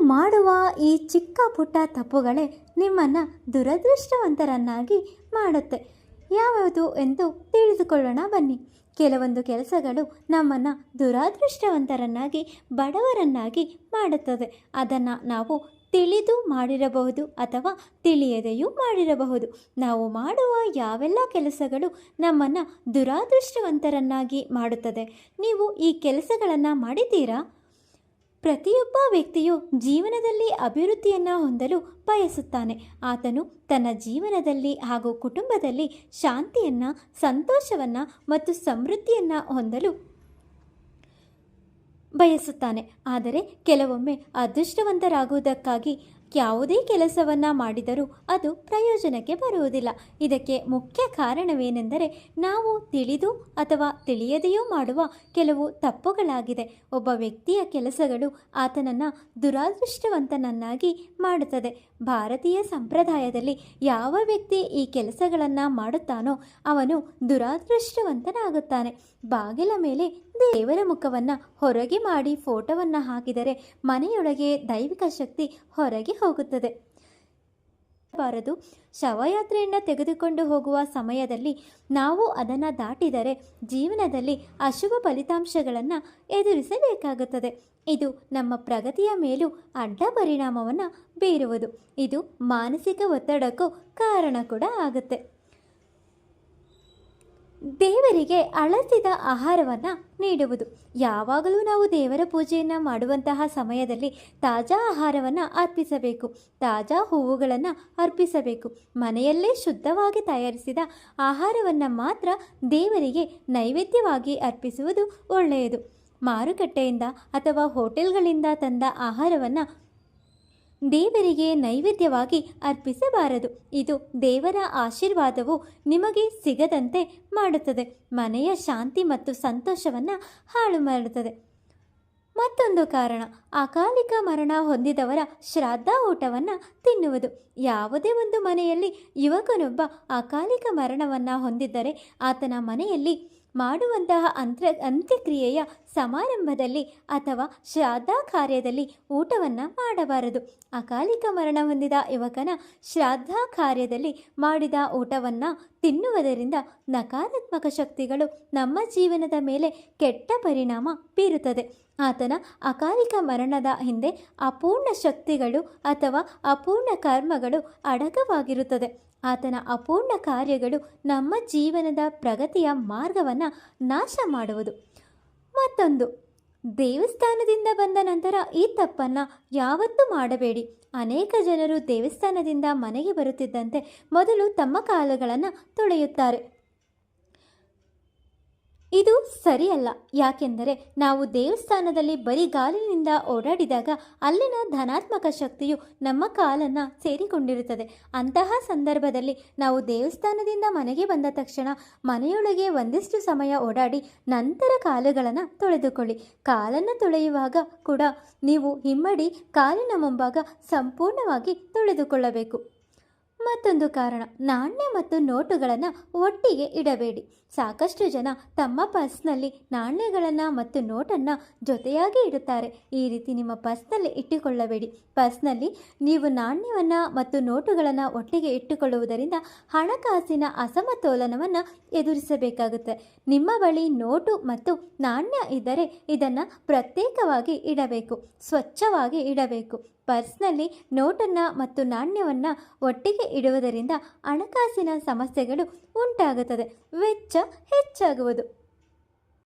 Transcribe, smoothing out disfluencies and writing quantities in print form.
ಮಾಡುವ ಈ ಚಿಕ್ಕ ಪುಟ್ಟ ತಪ್ಪುಗಳೇ ನಿಮ್ಮನ್ನು ದುರದೃಷ್ಟವಂತರನ್ನಾಗಿ ಮಾಡುತ್ತೆ. ಯಾವುದು ಎಂದು ತಿಳಿದುಕೊಳ್ಳೋಣ ಬನ್ನಿ. ಕೆಲವೊಂದು ಕೆಲಸಗಳು ನಮ್ಮನ್ನು ದುರದೃಷ್ಟವಂತರನ್ನಾಗಿ, ಬಡವರನ್ನಾಗಿ ಮಾಡುತ್ತದೆ. ಅದನ್ನು ನಾವು ತಿಳಿದು ಮಾಡಿರಬಹುದು ಅಥವಾ ತಿಳಿಯದೆಯೂ ಮಾಡಿರಬಹುದು. ನಾವು ಮಾಡುವ ಯಾವೆಲ್ಲ ಕೆಲಸಗಳು ನಮ್ಮನ್ನು ದುರದೃಷ್ಟವಂತರನ್ನಾಗಿ ಮಾಡುತ್ತದೆ. ನೀವು ಈ ಕೆಲಸಗಳನ್ನು ಮಾಡಿದ್ದೀರಾ? ಪ್ರತಿಯೊಬ್ಬ ವ್ಯಕ್ತಿಯು ಜೀವನದಲ್ಲಿ ಅಭಿವೃದ್ಧಿಯನ್ನು ಹೊಂದಲು ಬಯಸುತ್ತಾನೆ. ಆತನು ತನ್ನ ಜೀವನದಲ್ಲಿ ಹಾಗೂ ಕುಟುಂಬದಲ್ಲಿ ಶಾಂತಿಯನ್ನು, ಸಂತೋಷವನ್ನು ಮತ್ತು ಸಮೃದ್ಧಿಯನ್ನು ಹೊಂದಲು ಬಯಸುತ್ತಾನೆ. ಆದರೆ ಕೆಲವೊಮ್ಮೆ ಅದೃಷ್ಟವಂತರಾಗುವುದಕ್ಕಾಗಿ ಯಾವುದೇ ಕೆಲಸವನ್ನು ಮಾಡಿದರೂ ಅದು ಪ್ರಯೋಜನಕ್ಕೆ ಬರುವುದಿಲ್ಲ. ಇದಕ್ಕೆ ಮುಖ್ಯ ಕಾರಣವೇನೆಂದರೆ ನಾವು ತಿಳಿದು ಅಥವಾ ತಿಳಿಯದೆಯೋ ಮಾಡುವ ಕೆಲವು ತಪ್ಪುಗಳಾಗಿದೆ. ಒಬ್ಬ ವ್ಯಕ್ತಿಯ ಕೆಲಸಗಳು ಆತನನ್ನು ದುರದೃಷ್ಟವಂತನನ್ನಾಗಿ ಮಾಡುತ್ತದೆ. ಭಾರತೀಯ ಸಂಪ್ರದಾಯದಲ್ಲಿ ಯಾವ ವ್ಯಕ್ತಿ ಈ ಕೆಲಸಗಳನ್ನು ಮಾಡುತ್ತಾನೋ ಅವನು ದುರದೃಷ್ಟವಂತನಾಗುತ್ತಾನೆ. ಬಾಗಿಲ ಮೇಲೆ ದೇವರ ಮುಖವನ್ನು ಹೊರಗೆ ಮಾಡಿ ಫೋಟೋವನ್ನು ಹಾಕಿದರೆ ಮನೆಯೊಳಗೆ ದೈವಿಕ ಶಕ್ತಿ ಹೊರಗೆ ಹೋಗುತ್ತದೆ. ಬಾರದು. ಶವಯಾತ್ರೆಯನ್ನು ತೆಗೆದುಕೊಂಡು ಹೋಗುವ ಸಮಯದಲ್ಲಿ ನಾವು ಅದನ್ನು ದಾಟಿದರೆ ಜೀವನದಲ್ಲಿ ಅಶುಭ ಫಲಿತಾಂಶಗಳನ್ನು ಎದುರಿಸಬೇಕಾಗುತ್ತದೆ. ಇದು ನಮ್ಮ ಪ್ರಗತಿಯ ಮೇಲೂ ಅಡ್ಡ ಪರಿಣಾಮವನ್ನು ಬೀರುವುದು. ಇದು ಮಾನಸಿಕ ಒತ್ತಡಕ್ಕೂ ಕಾರಣ ಕೂಡ ಆಗುತ್ತೆ. ದೇವರಿಗೆ ಅಳಸಿದ ಆಹಾರವನ್ನು ನೀಡುವುದು. ಯಾವಾಗಲೂ ನಾವು ದೇವರ ಪೂಜೆಯನ್ನು ಮಾಡುವಂತಹ ಸಮಯದಲ್ಲಿ ತಾಜಾ ಆಹಾರವನ್ನು ಅರ್ಪಿಸಬೇಕು. ತಾಜಾ ಹೂವುಗಳನ್ನು ಅರ್ಪಿಸಬೇಕು. ಮನೆಯಲ್ಲೇ ಶುದ್ಧವಾಗಿ ತಯಾರಿಸಿದ ಆಹಾರವನ್ನು ಮಾತ್ರ ದೇವರಿಗೆ ನೈವೇದ್ಯವಾಗಿ ಅರ್ಪಿಸುವುದು ಒಳ್ಳೆಯದು. ಮಾರುಕಟ್ಟೆಯಿಂದ ಅಥವಾ ಹೋಟೆಲ್ಗಳಿಂದ ತಂದ ಆಹಾರವನ್ನು ದೇವರಿಗೆ ನೈವೇದ್ಯವಾಗಿ ಅರ್ಪಿಸಬಾರದು. ಇದು ದೇವರ ಆಶೀರ್ವಾದವು ನಿಮಗೆ ಸಿಗದಂತೆ ಮಾಡುತ್ತದೆ. ಮನೆಯ ಶಾಂತಿ ಮತ್ತು ಸಂತೋಷವನ್ನು ಹಾಳು ಮಾಡುತ್ತದೆ. ಮತ್ತೊಂದು ಕಾರಣ, ಅಕಾಲಿಕ ಮರಣ ಹೊಂದಿದವರ ಶ್ರಾದ್ದ ಊಟವನ್ನು ತಿನ್ನುವುದು. ಯಾವುದೇ ಒಂದು ಮನೆಯಲ್ಲಿ ಯುವಕನೊಬ್ಬ ಅಕಾಲಿಕ ಮರಣವನ್ನು ಹೊಂದಿದ್ದರೆ ಆತನ ಮನೆಯಲ್ಲಿ ಮಾಡುವಂತಹ ಅಂತ್ಯಕ್ರಿಯೆಯ ಸಮಾರಂಭದಲ್ಲಿ ಅಥವಾ ಶ್ರಾದ್ದ ಕಾರ್ಯದಲ್ಲಿ ಊಟವನ್ನು ಮಾಡಬಾರದು. ಅಕಾಲಿಕ ಮರಣ ಹೊಂದಿದ ಯುವಕನ ಶ್ರಾದ್ದ ಕಾರ್ಯದಲ್ಲಿ ಮಾಡಿದ ಊಟವನ್ನು ತಿನ್ನುವುದರಿಂದ ನಕಾರಾತ್ಮಕ ಶಕ್ತಿಗಳು ನಮ್ಮ ಜೀವನದ ಮೇಲೆ ಕೆಟ್ಟ ಪರಿಣಾಮ ಬೀರುತ್ತದೆ. ಆತನ ಅಕಾಲಿಕ ಮರಣದ ಹಿಂದೆ ಅಪೂರ್ಣ ಶಕ್ತಿಗಳು ಅಥವಾ ಅಪೂರ್ಣ ಕರ್ಮಗಳು ಅಡಕವಾಗಿರುತ್ತದೆ. ಆತನ ಅಪೂರ್ಣ ಕಾರ್ಯಗಳು ನಮ್ಮ ಜೀವನದ ಪ್ರಗತಿಯ ಮಾರ್ಗವನ್ನು ನಾಶ ಮಾಡುವುದು. ಮತ್ತೊಂದು, ದೇವಸ್ಥಾನದಿಂದ ಬಂದ ನಂತರ ಈ ತಪ್ಪನ್ನು ಯಾವತ್ತೂ ಮಾಡಬೇಡಿ. ಅನೇಕ ಜನರು ದೇವಸ್ಥಾನದಿಂದ ಮನೆಗೆ ಬರುತ್ತಿದ್ದಂತೆ ಮೊದಲು ತಮ್ಮ ಕಾಲುಗಳನ್ನು ತೊಳೆಯುತ್ತಾರೆ. ಇದು ಸರಿಯಲ್ಲ. ಯಾಕೆಂದರೆ ನಾವು ದೇವಸ್ಥಾನದಲ್ಲಿ ಬರಿಗಾಲಿನಿಂದ ಓಡಾಡಿದಾಗ ಅಲ್ಲಿನ ಧನಾತ್ಮಕ ಶಕ್ತಿಯು ನಮ್ಮ ಕಾಲನ್ನು ಸೇರಿಕೊಂಡಿರುತ್ತದೆ. ಅಂತಹ ಸಂದರ್ಭದಲ್ಲಿ ನಾವು ದೇವಸ್ಥಾನದಿಂದ ಮನೆಗೆ ಬಂದ ತಕ್ಷಣ ಮನೆಯೊಳಗೆ ಒಂದಿಷ್ಟು ಸಮಯ ಓಡಾಡಿ ನಂತರ ಕಾಲುಗಳನ್ನು ತೊಳೆದುಕೊಳ್ಳಿ. ಕಾಲನ್ನು ತೊಳೆಯುವಾಗ ಕೂಡ ನೀವು ಹಿಮ್ಮಡಿ ಕಾಲಿನ ಮುಂಭಾಗ ಸಂಪೂರ್ಣವಾಗಿ ತೊಳೆದುಕೊಳ್ಳಬೇಕು. ಮತ್ತೊಂದು ಕಾರಣ, ನಾಣ್ಯ ಮತ್ತು ನೋಟುಗಳನ್ನು ಒಟ್ಟಿಗೆ ಇಡಬೇಡಿ. ಸಾಕಷ್ಟು ಜನ ತಮ್ಮ ಪರ್ಸ್ನಲ್ಲಿ ನಾಣ್ಯಗಳನ್ನು ಮತ್ತು ನೋಟನ್ನು ಜೊತೆಯಾಗಿ ಇಡುತ್ತಾರೆ. ಈ ರೀತಿ ನಿಮ್ಮ ಪರ್ಸ್ನಲ್ಲಿ ಇಟ್ಟುಕೊಳ್ಳಬೇಡಿ. ಪರ್ಸ್ನಲ್ಲಿ ನೀವು ನಾಣ್ಯವನ್ನು ಮತ್ತು ನೋಟುಗಳನ್ನು ಒಟ್ಟಿಗೆ ಇಟ್ಟುಕೊಳ್ಳುವುದರಿಂದ ಹಣಕಾಸಿನ ಅಸಮತೋಲನವನ್ನು ಎದುರಿಸಬೇಕಾಗುತ್ತೆ. ನಿಮ್ಮ ಬಳಿ ನೋಟು ಮತ್ತು ನಾಣ್ಯ ಇದ್ದರೆ ಇದನ್ನು ಪ್ರತ್ಯೇಕವಾಗಿ ಇಡಬೇಕು, ಸ್ವಚ್ಛವಾಗಿ ಇಡಬೇಕು. ಪರ್ಸ್ನಲ್ಲಿ ನೋಟನ್ನು ಮತ್ತು ನಾಣ್ಯವನ್ನು ಒಟ್ಟಿಗೆ ಇಡುವುದರಿಂದ ಹಣಕಾಸಿನ ಸಮಸ್ಯೆಗಳು ಉಂಟಾಗುತ್ತದೆ, ವೆಚ್ಚ ಹೆಚ್ಚಾಗುವುದು.